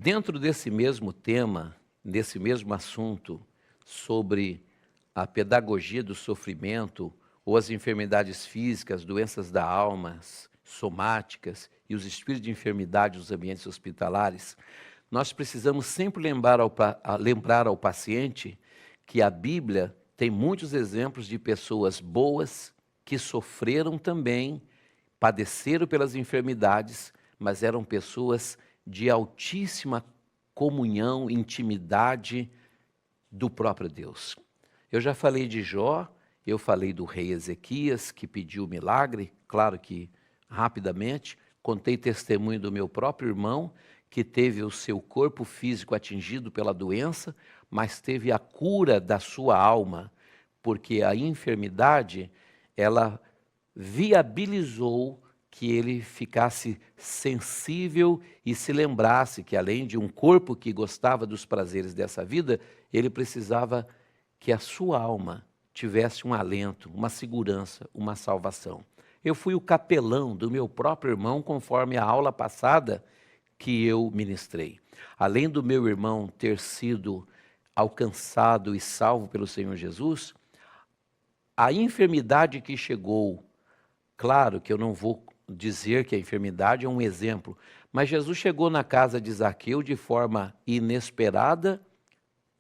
Dentro desse mesmo tema, desse mesmo assunto, sobre a pedagogia do sofrimento, ou as enfermidades físicas, doenças da alma, somáticas e os espíritos de enfermidade dos ambientes hospitalares, nós precisamos sempre lembrar ao paciente que a Bíblia tem muitos exemplos de pessoas boas que sofreram também, padeceram pelas enfermidades, mas eram pessoas de altíssima comunhão, intimidade do próprio Deus. Eu já falei de Jó, eu falei do rei Ezequias, que pediu milagre, claro que rapidamente, contei testemunho do meu próprio irmão, que teve o seu corpo físico atingido pela doença, mas teve a cura da sua alma, porque a enfermidade, ela viabilizou que ele ficasse sensível e se lembrasse que, além de um corpo que gostava dos prazeres dessa vida, ele precisava que a sua alma tivesse um alento, uma segurança, uma salvação. Eu fui o capelão do meu próprio irmão, conforme a aula passada que eu ministrei. Além do meu irmão ter sido alcançado e salvo pelo Senhor Jesus, a enfermidade que chegou, claro que eu não vou dizer que a enfermidade é um exemplo, mas Jesus chegou na casa de Zaqueu de forma inesperada,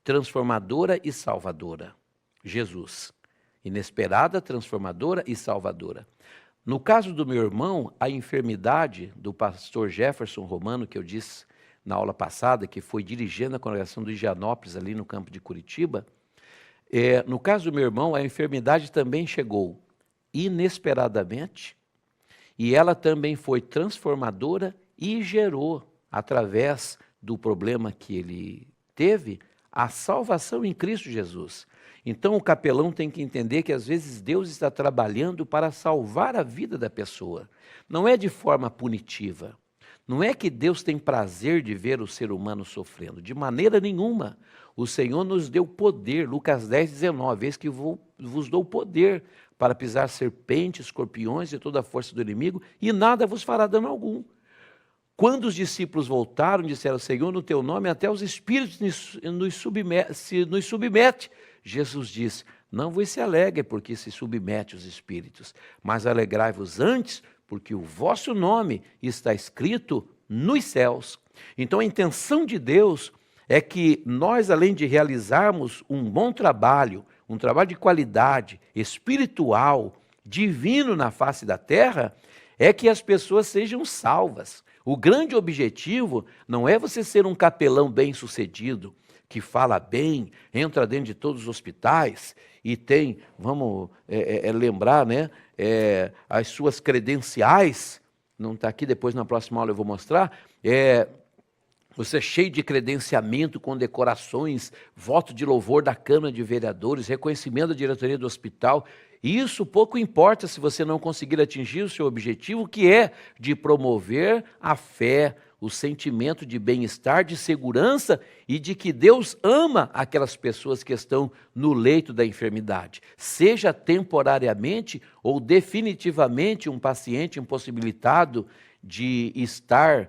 transformadora e salvadora. Jesus, inesperada, transformadora e salvadora. No caso do meu irmão, a enfermidade do pastor Jefferson Romano, que eu disse na aula passada, que foi dirigendo a congregação do Higienópolis, ali no campo de Curitiba, no caso do meu irmão, a enfermidade também chegou inesperadamente, e ela também foi transformadora e gerou, através do problema que ele teve, a salvação em Cristo Jesus. Então o capelão tem que entender que às vezes Deus está trabalhando para salvar a vida da pessoa. Não é de forma punitiva. Não é que Deus tem prazer de ver o ser humano sofrendo. De maneira nenhuma. O Senhor nos deu poder. Lucas 10, 19. Eis que vos dou poder para pisar serpentes, escorpiões e toda a força do inimigo, e nada vos fará dano algum. Quando os discípulos voltaram, disseram: Senhor, no teu nome até os espíritos nos submete. Jesus disse: não vos se alegre porque se submete os espíritos, mas alegrai-vos antes, porque o vosso nome está escrito nos céus. Então a intenção de Deus é que nós, além de realizarmos um bom trabalho, um trabalho de qualidade, espiritual, divino na face da terra, é que as pessoas sejam salvas. O grande objetivo não é você ser um capelão bem-sucedido, que fala bem, entra dentro de todos os hospitais e tem, vamos lembrar, né, as suas credenciais, não está aqui, depois na próxima aula eu vou mostrar, você é cheio de credenciamento, condecorações, voto de louvor da Câmara de Vereadores, reconhecimento da diretoria do hospital. Isso pouco importa se você não conseguir atingir o seu objetivo, que é de promover a fé, o sentimento de bem-estar, de segurança e de que Deus ama aquelas pessoas que estão no leito da enfermidade. Seja temporariamente ou definitivamente um paciente impossibilitado de estar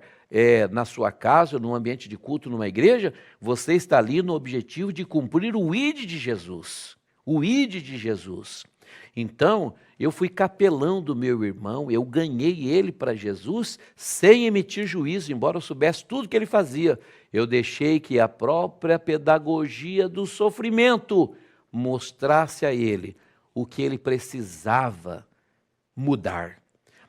na sua casa, num ambiente de culto, numa igreja, você está ali no objetivo de cumprir o ID de Jesus. O ID de Jesus. Então, eu fui capelão do meu irmão, eu ganhei ele para Jesus sem emitir juízo, embora eu soubesse tudo que ele fazia. Eu deixei que a própria pedagogia do sofrimento mostrasse a ele o que ele precisava mudar.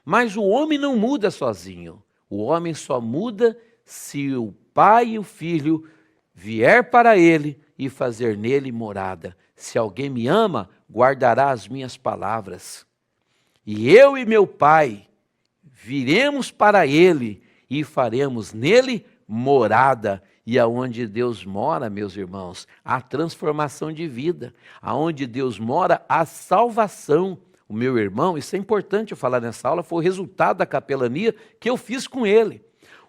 Mas o homem não muda sozinho. O homem só muda se o pai e o filho vier para ele e fazer nele morada. Se alguém me ama, guardará as minhas palavras. E eu e meu pai viremos para ele e faremos nele morada. E aonde Deus mora, meus irmãos, há transformação de vida. Aonde Deus mora, há salvação. O meu irmão, isso é importante eu falar nessa aula, foi o resultado da capelania que eu fiz com ele.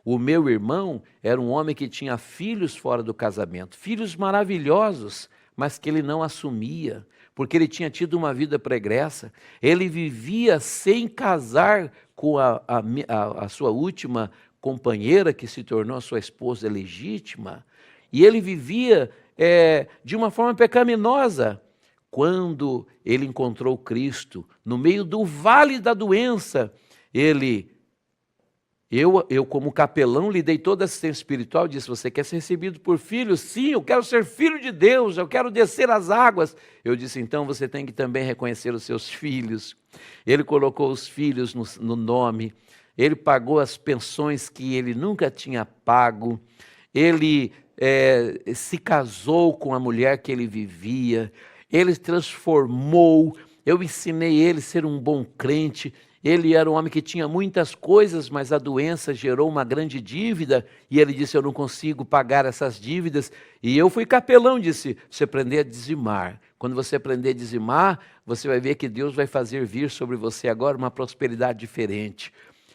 O meu irmão era um homem que tinha filhos fora do casamento, filhos maravilhosos, mas que ele não assumia, porque ele tinha tido uma vida pregressa. Ele vivia sem casar com a sua última companheira que se tornou a sua esposa legítima, e ele vivia de uma forma pecaminosa. Quando ele encontrou Cristo, no meio do vale da doença, eu como capelão, lhe dei toda a assistência espiritual, disse, você quer ser recebido por filho? Sim, eu quero ser filho de Deus, eu quero descer as águas. Eu disse, então você tem que também reconhecer os seus filhos. Ele colocou os filhos no nome, ele pagou as pensões que ele nunca tinha pago, ele se casou com a mulher que ele vivia, ele transformou, eu ensinei ele a ser um bom crente. Ele era um homem que tinha muitas coisas, mas a doença gerou uma grande dívida, e ele disse, eu não consigo pagar essas dívidas, e eu fui capelão, disse, você aprender a dizimar. Quando você aprender a dizimar, você vai ver que Deus vai fazer vir sobre você agora uma prosperidade diferente.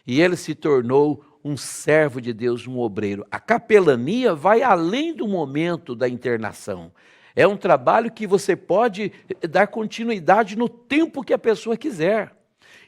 E ele se tornou um servo de Deus, um obreiro. A capelania vai além do momento da internação. É um trabalho que você pode dar continuidade no tempo que a pessoa quiser.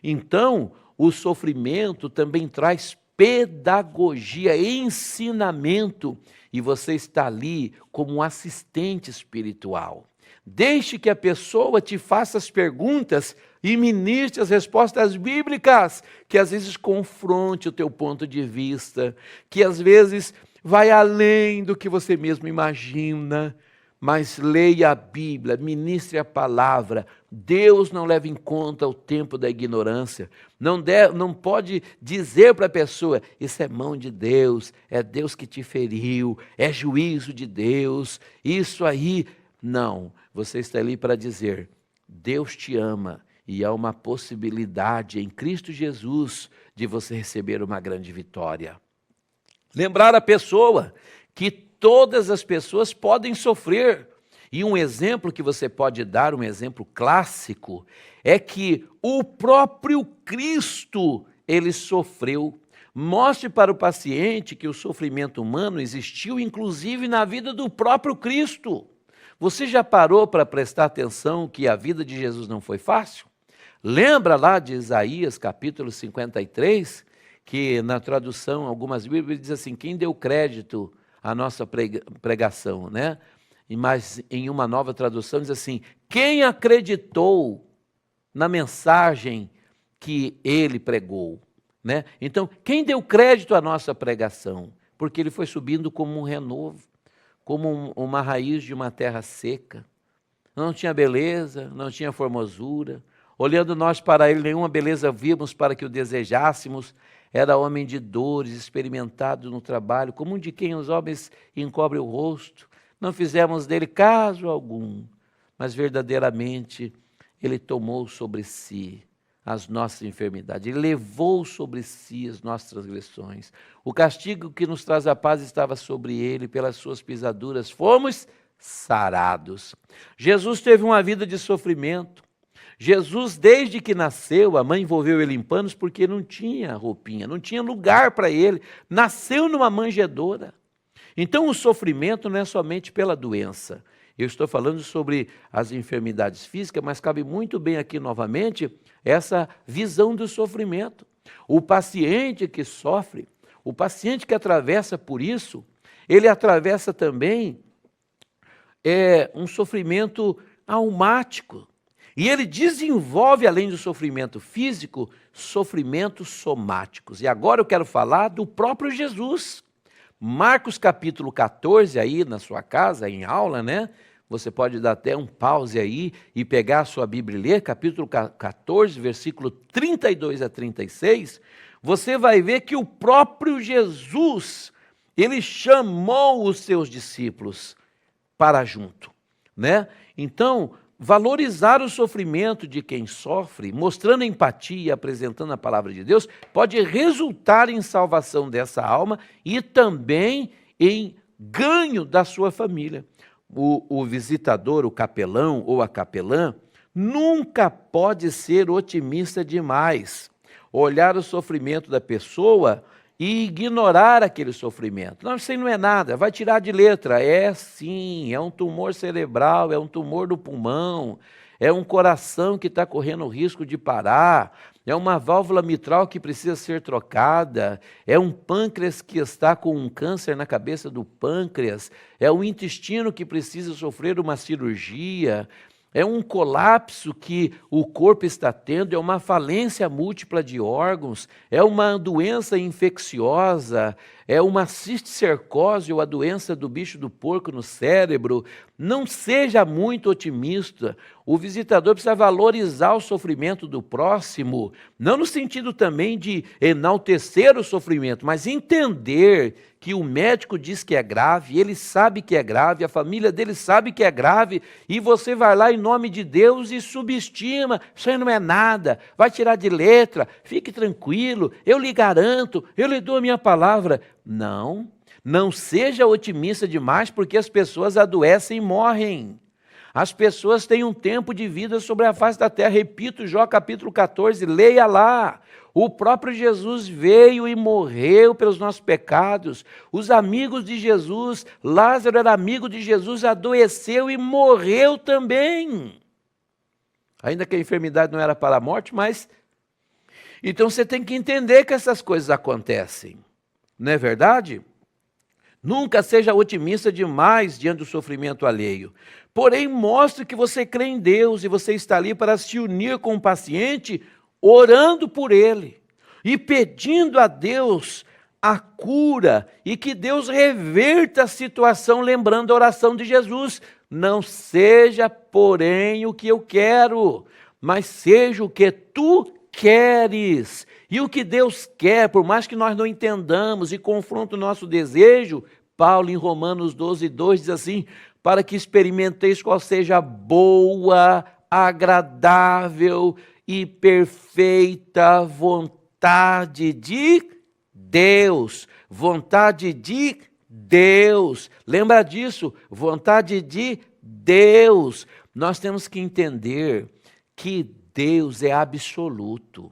Então, o sofrimento também traz pedagogia, ensinamento, e você está ali como um assistente espiritual. Deixe que a pessoa te faça as perguntas e ministre as respostas bíblicas, que às vezes confronte o teu ponto de vista, que às vezes vai além do que você mesmo imagina. Mas leia a Bíblia, ministre a palavra. Deus não leva em conta o tempo da ignorância. Não pode dizer para a pessoa, isso é mão de Deus, é Deus que te feriu, é juízo de Deus, isso aí. Não, você está ali para dizer, Deus te ama e há uma possibilidade em Cristo Jesus de você receber uma grande vitória. Lembrar a pessoa que todas as pessoas podem sofrer. E um exemplo que você pode dar, um exemplo clássico, é que o próprio Cristo, ele sofreu. Mostre para o paciente que o sofrimento humano existiu, inclusive na vida do próprio Cristo. Você já parou para prestar atenção que a vida de Jesus não foi fácil? Lembra lá de Isaías, capítulo 53, que na tradução, algumas Bíblias diz assim, quem deu crédito a nossa pregação, né? Mas em uma nova tradução diz assim, quem acreditou na mensagem que ele pregou, né? Então, quem deu crédito à nossa pregação? Porque ele foi subindo como um renovo, como uma raiz de uma terra seca. Não tinha beleza, não tinha formosura. Olhando nós para ele, nenhuma beleza vimos para que o desejássemos. Era homem de dores, experimentado no trabalho, como um de quem os homens encobrem o rosto. Não fizemos dele caso algum, mas verdadeiramente ele tomou sobre si as nossas enfermidades. Ele levou sobre si as nossas transgressões. O castigo que nos traz a paz estava sobre ele, pelas suas pisaduras fomos sarados. Jesus teve uma vida de sofrimento. Jesus, desde que nasceu, a mãe envolveu ele em panos porque não tinha roupinha, não tinha lugar para ele. Nasceu numa manjedoura. Então o sofrimento não é somente pela doença. Eu estou falando sobre as enfermidades físicas, mas cabe muito bem aqui novamente essa visão do sofrimento. O paciente que sofre, o paciente que atravessa por isso, ele atravessa também um sofrimento almático. E ele desenvolve, além do sofrimento físico, sofrimentos somáticos. E agora eu quero falar do próprio Jesus. Marcos capítulo 14, aí na sua casa, em aula, né? Você pode dar até um pause aí e pegar a sua Bíblia e ler, capítulo 14, versículo 32 a 36. Você vai ver que o próprio Jesus, ele chamou os seus discípulos para junto, né? Então, valorizar o sofrimento de quem sofre, mostrando empatia e apresentando a palavra de Deus, pode resultar em salvação dessa alma e também em ganho da sua família. O visitador, o capelão ou a capelã, nunca pode ser otimista demais, olhar o sofrimento da pessoa e ignorar aquele sofrimento. Não, isso aí não é nada, vai tirar de letra. É sim, é um tumor cerebral, é um tumor do pulmão, é um coração que está correndo o risco de parar, é uma válvula mitral que precisa ser trocada, é um pâncreas que está com um câncer na cabeça do pâncreas, é um intestino que precisa sofrer uma cirurgia, é um colapso que o corpo está tendo, é uma falência múltipla de órgãos, é uma doença infecciosa, é uma cisticercose ou a doença do bicho do porco no cérebro. Não seja muito otimista. O visitador precisa valorizar o sofrimento do próximo, não no sentido também de enaltecer o sofrimento, mas entender que o médico diz que é grave, ele sabe que é grave, a família dele sabe que é grave, e você vai lá em nome de Deus e subestima, isso aí não é nada, vai tirar de letra, fique tranquilo, eu lhe garanto, eu lhe dou a minha palavra. Não, não seja otimista demais, porque as pessoas adoecem e morrem. As pessoas têm um tempo de vida sobre a face da terra. Repito, Jó capítulo 14, leia lá. O próprio Jesus veio e morreu pelos nossos pecados. Os amigos de Jesus, Lázaro era amigo de Jesus, adoeceu e morreu também. Ainda que a enfermidade não era para a morte, mas... Então você tem que entender que essas coisas acontecem. Não é verdade? Nunca seja otimista demais diante do sofrimento alheio. Porém, mostre que você crê em Deus e você está ali para se unir com o paciente, orando por ele e pedindo a Deus a cura e que Deus reverta a situação, lembrando a oração de Jesus. Não seja, porém, o que eu quero, mas seja o que tu queres. E o que Deus quer, por mais que nós não entendamos e confronte o nosso desejo, Paulo em Romanos 12, 2 diz assim, para que experimenteis qual seja a boa, agradável e perfeita vontade de Deus. Vontade de Deus. Lembra disso? Vontade de Deus. Nós temos que entender que Deus é absoluto,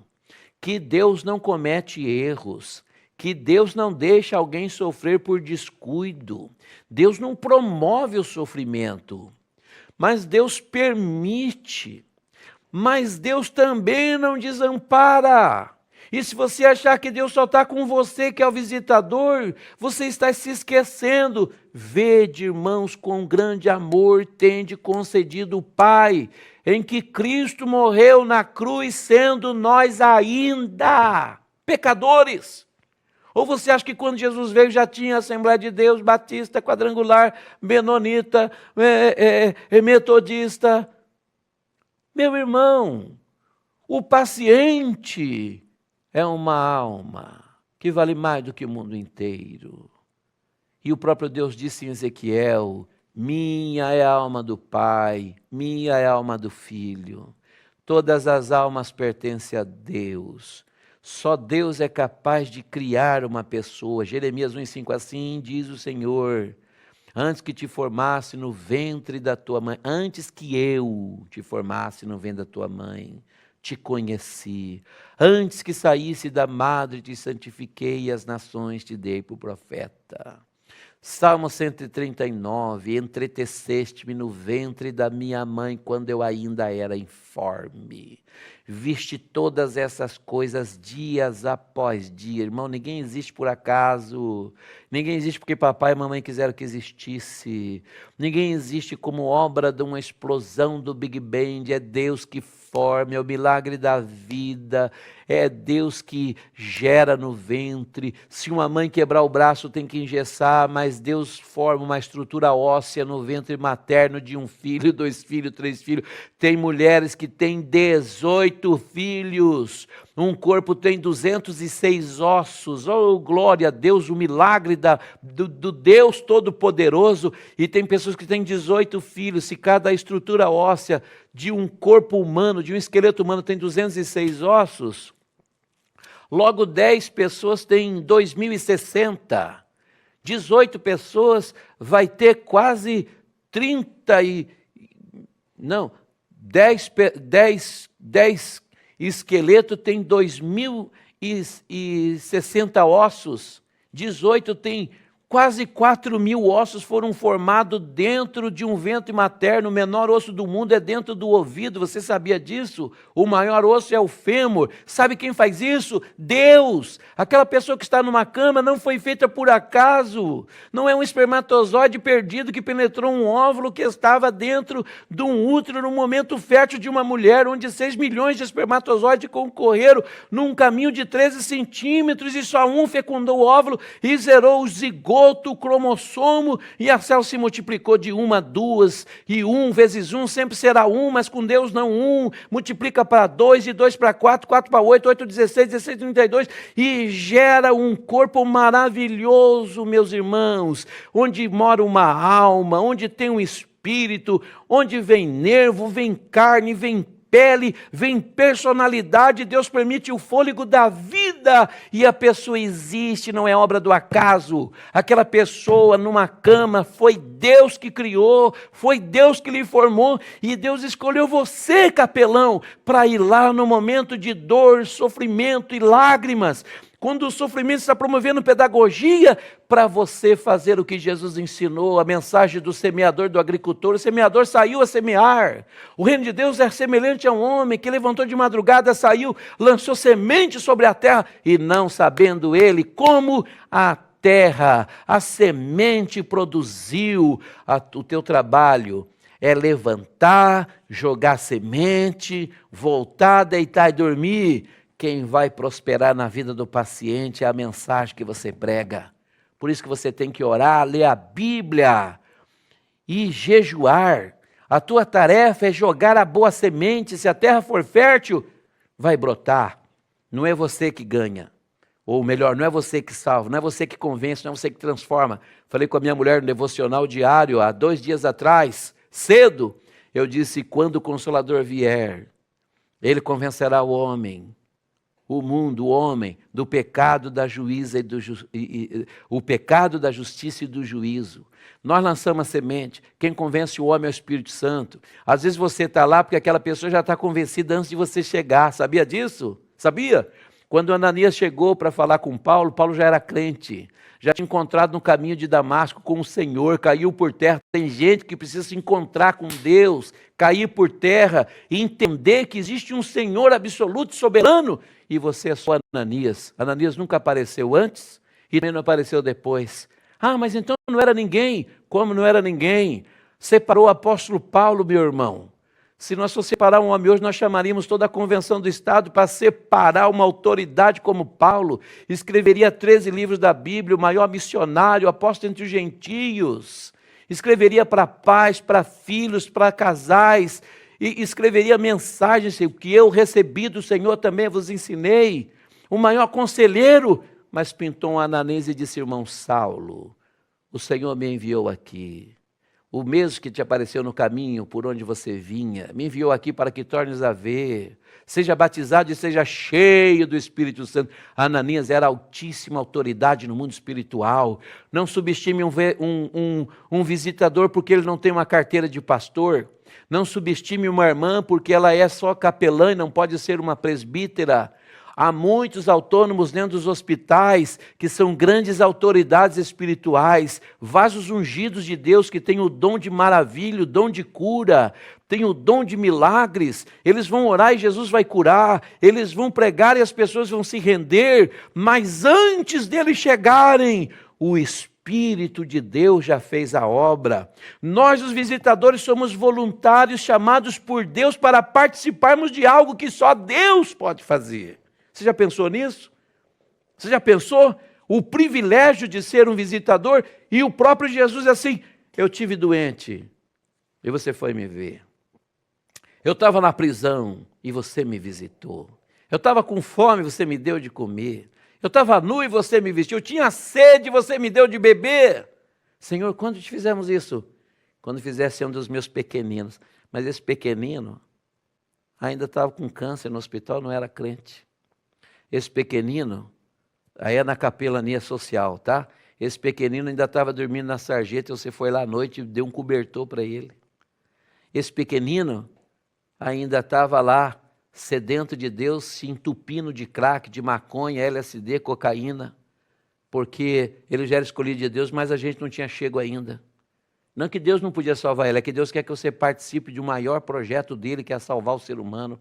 que Deus não comete erros, que Deus não deixa alguém sofrer por descuido. Deus não promove o sofrimento, mas Deus permite. Mas Deus também não desampara. E se você achar que Deus só está com você, que é o visitador, você está se esquecendo. Vede, irmãos, com grande amor tende concedido o Pai, em que Cristo morreu na cruz, sendo nós ainda pecadores. Ou você acha que quando Jesus veio já tinha Assembleia de Deus, Batista, Quadrangular, Menonita, Metodista? Meu irmão, o paciente é uma alma que vale mais do que o mundo inteiro. E o próprio Deus disse em Ezequiel, minha é a alma do Pai, minha é a alma do Filho. Todas as almas pertencem a Deus. Só Deus é capaz de criar uma pessoa. Jeremias 1,5, assim diz o Senhor, antes que te formasse no ventre da tua mãe, antes que eu te formasse no ventre da tua mãe, te conheci. Antes que saísse da madre, te santifiquei e as nações te dei por profeta. Salmo 139, entreteceste-me no ventre da minha mãe quando eu ainda era informe. Viste todas essas coisas dias após dia. Irmão, ninguém existe por acaso. Ninguém existe porque papai e mamãe quiseram que existisse. Ninguém existe como obra de uma explosão do Big Bang. É Deus que forma, é o milagre da vida. É Deus que gera no ventre. Se uma mãe quebrar o braço tem que engessar, mas Deus forma uma estrutura óssea no ventre materno de um filho, 2 filhos, 3 filhos. Tem mulheres que têm 18 filhos. Um corpo tem 206 ossos. Oh, glória a Deus, o milagre do Deus Todo-Poderoso. E tem pessoas que têm 18 filhos. Se cada estrutura óssea de um corpo humano, de um esqueleto humano, tem 206 ossos, logo 10 pessoas têm 2060. 18 pessoas vai ter quase 10 esqueletos tem 2060 ossos. 18 tem Quase 4.000 ossos foram formados dentro de um ventre materno. O menor osso do mundo é dentro do ouvido. Você sabia disso? O maior osso é o fêmur. Sabe quem faz isso? Deus. Aquela pessoa que está numa cama não foi feita por acaso. Não é um espermatozoide perdido que penetrou um óvulo que estava dentro de um útero no momento fértil de uma mulher, onde 6 milhões de espermatozoides concorreram num caminho de 13 centímetros e só um fecundou o óvulo e zerou o zigoto, o cromossomo, e a célula se multiplicou de 1 a 2, e 1 vezes 1 sempre será 1, mas com Deus não 1, multiplica para 2, e 2 para 4, 4 para 8, 8, 16, 16, 32, e gera um corpo maravilhoso, meus irmãos, onde mora uma alma, onde tem um espírito, onde vem nervo, vem carne, vem pele, vem personalidade. Deus permite o fôlego da vida e a pessoa existe, não é obra do acaso. Aquela pessoa numa cama foi Deus que criou, foi Deus que lhe formou, e Deus escolheu você, capelão, para ir lá no momento de dor, sofrimento e lágrimas. Quando o sofrimento está promovendo pedagogia, para você fazer o que Jesus ensinou, a mensagem do semeador, do agricultor. O semeador saiu a semear. O reino de Deus é semelhante a um homem que levantou de madrugada, saiu, lançou semente sobre a terra, e não sabendo ele como a terra, a semente produziu. O teu trabalho é levantar, jogar semente, voltar, deitar e dormir. Quem vai prosperar na vida do paciente é a mensagem que você prega. Por isso que você tem que orar, ler a Bíblia e jejuar. A tua tarefa é jogar a boa semente. Se a terra for fértil, vai brotar. Não é você que ganha. Ou melhor, não é você que salva, não é você que convence, não é você que transforma. Falei com a minha mulher no devocional diário, há 2 dias atrás, cedo. Eu disse, quando o Consolador vier, ele convencerá o homem, o mundo, o homem, do pecado, da juíza o pecado, da justiça e do juízo. Nós lançamos a semente. Quem convence o homem é o Espírito Santo. Às vezes você está lá porque aquela pessoa já está convencida antes de você chegar. Sabia disso? Sabia? Quando Ananias chegou para falar com Paulo, Paulo já era crente. Já tinha encontrado no caminho de Damasco com o Senhor, caiu por terra. Tem gente que precisa se encontrar com Deus, cair por terra e entender que existe um Senhor absoluto, soberano, e você é só Ananias. Ananias nunca apareceu antes e também não apareceu depois. Ah, mas então não era ninguém. Como não era ninguém? Separou o apóstolo Paulo, meu irmão. Se nós fosse separar um homem hoje, nós chamaríamos toda a convenção do Estado para separar uma autoridade como Paulo. Escreveria 13 livros da Bíblia, o maior missionário, apóstolo entre os gentios. Escreveria para pais, para filhos, para casais. E escreveria mensagens, o que eu recebi do Senhor também vos ensinei. O maior conselheiro, mas pintou um Ananias e disse, irmão Saulo, o Senhor me enviou aqui. O mesmo que te apareceu no caminho por onde você vinha, me enviou aqui para que tornes a ver. Seja batizado e seja cheio do Espírito Santo. Ananias era altíssima autoridade no mundo espiritual. Não subestime um visitador porque ele não tem uma carteira de pastor. Não subestime uma irmã porque ela é só capelã e não pode ser uma presbítera. Há muitos autônomos dentro dos hospitais que são grandes autoridades espirituais, vasos ungidos de Deus que têm o dom de maravilha, o dom de cura, têm o dom de milagres. Eles vão orar e Jesus vai curar, eles vão pregar e as pessoas vão se render, mas antes deles chegarem, o Espírito de Deus já fez a obra. Nós, os visitadores, somos voluntários chamados por Deus para participarmos de algo que só Deus pode fazer. Você já pensou nisso? Você já pensou? O privilégio de ser um visitador, e o próprio Jesus é assim, eu tive doente e você foi me ver. Eu estava na prisão e você me visitou. Eu estava com fome e você me deu de comer. Eu estava nu e você me vestiu. Eu tinha sede e você me deu de beber. Senhor, quando te fizemos isso? Quando fizesse um dos meus pequeninos. Mas esse pequenino ainda estava com câncer no hospital, não era crente. Esse pequenino, aí é na capelania social, tá? Esse pequenino ainda estava dormindo na sarjeta, você foi lá à noite e deu um cobertor para ele. Esse pequenino ainda estava lá, sedento de Deus, se entupindo de crack, de maconha, LSD, cocaína. porque ele já era escolhido de Deus, mas a gente não tinha chego ainda. Não que Deus não podia salvar ele, é que Deus quer que você participe de um maior projeto dele, que é salvar o ser humano.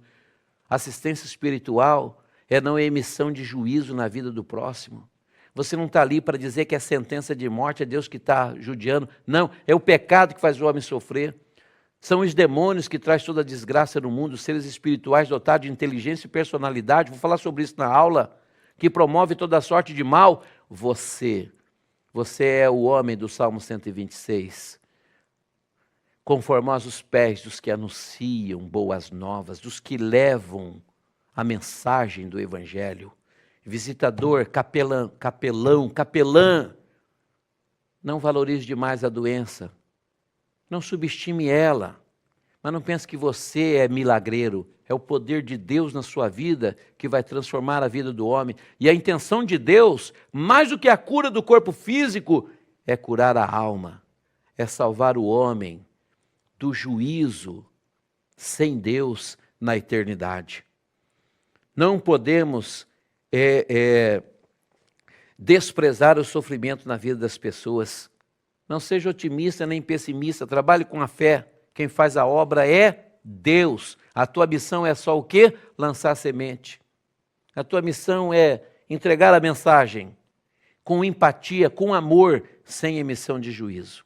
Assistência espiritual é não emissão de juízo na vida do próximo. Você não está ali para dizer que é sentença de morte, é Deus que está judiando. Não, é o pecado que faz o homem sofrer. São os demônios que trazem toda a desgraça no mundo, os seres espirituais dotados de inteligência e personalidade. Vou falar sobre isso na aula, que promove toda sorte de mal. Você é o homem do Salmo 126. Conformosos os pés dos que anunciam boas novas, dos que levam a mensagem do Evangelho. Visitador, capelã, não valorize demais a doença, não subestime ela, mas não pense que você é milagreiro, é o poder de Deus na sua vida que vai transformar a vida do homem. E a intenção de Deus, mais do que a cura do corpo físico, é curar a alma, é salvar o homem do juízo sem Deus na eternidade. Não podemos desprezar o sofrimento na vida das pessoas. Não seja otimista nem pessimista, trabalhe com a fé. Quem faz a obra é Deus. A tua missão é só o quê? Lançar semente. A tua missão é entregar a mensagem com empatia, com amor, sem emissão de juízo.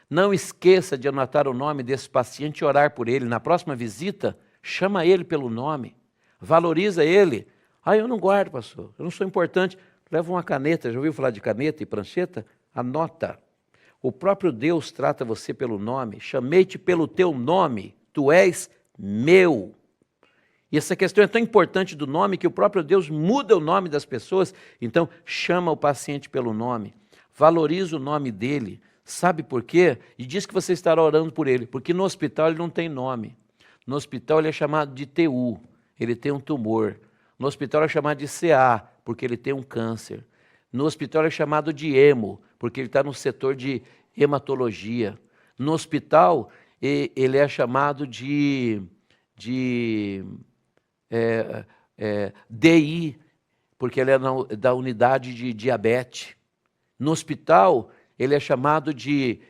Não esqueça de anotar o nome desse paciente e orar por ele. Na próxima visita, chama ele pelo nome. Valoriza ele. Eu não guardo, pastor. Eu não sou importante. Leva uma caneta. Já ouviu falar de caneta e prancheta? Anota. O próprio Deus trata você pelo nome. Chamei-te pelo teu nome. Tu és meu. E essa questão é tão importante do nome que o próprio Deus muda o nome das pessoas. Então, chama o paciente pelo nome. Valoriza o nome dele. Sabe por quê? E diz que você estará orando por ele, porque no hospital ele não tem nome. No hospital ele é chamado de TU, ele tem um tumor. No hospital é chamado de CA, porque ele tem um câncer. No hospital é chamado de hemo, porque ele está no setor de hematologia. No hospital ele é chamado de DI, porque ele é da unidade de diabetes. No hospital ele é chamado de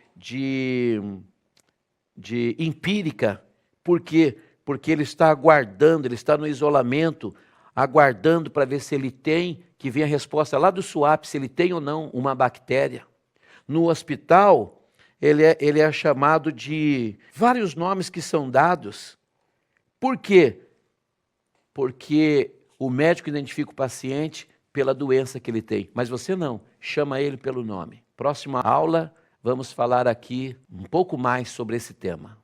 empírica. Por quê? Porque ele está aguardando, ele está no isolamento, aguardando para ver se ele tem, que vem a resposta lá do SWAP, se ele tem ou não uma bactéria. No hospital, ele é chamado de vários nomes que são dados. Por quê? Porque o médico identifica o paciente pela doença que ele tem, mas você não, chama ele pelo nome. Próxima aula, vamos falar aqui um pouco mais sobre esse tema.